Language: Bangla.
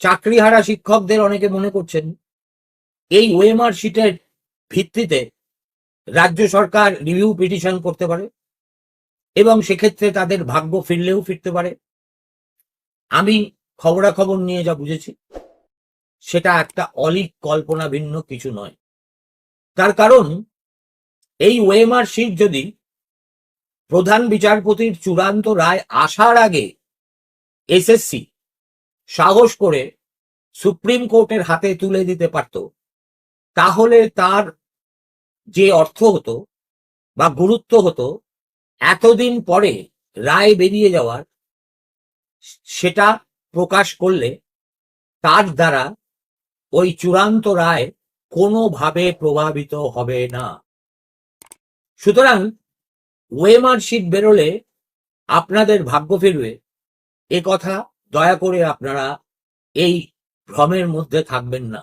চাকরিহারা শিক্ষকদের অনেকে মনে করছেন এই ওএমআর শিটের ভিত্তিতে রাজ্য সরকার রিভিউ পিটিশন করতে পারে এবং সেক্ষেত্রে তাদের ভাগ্য ফিরলেও ফিরতে পারে। আমি খবরাখবর নিয়ে যা বুঝেছি সেটা একটা অলীক কল্পনা ভিন্ন কিছু নয়। তার কারণ এই ওএমআর শিট যদি প্রধান বিচারপতির চূড়ান্ত রায় আসার আগে এসএসসি সাহস করে সুপ্রিম কোর্টের হাতে তুলে দিতে পারত, তাহলে তার যে অর্থ হতো বা গুরুত্ব হতো এতদিন পরে রায় বেরিয়ে যাওয়ার, সেটা প্রকাশ করলে তার দ্বারা ওই চূড়ান্ত রায় কোনোভাবে প্রভাবিত হবে না। সুতরাং ওএমআর শিট বেরোলে আপনাদের ভাগ্য ফিরবে, এ কথা দয়া করে আপনারা এই ভ্রমের মধ্যে থাকবেন না।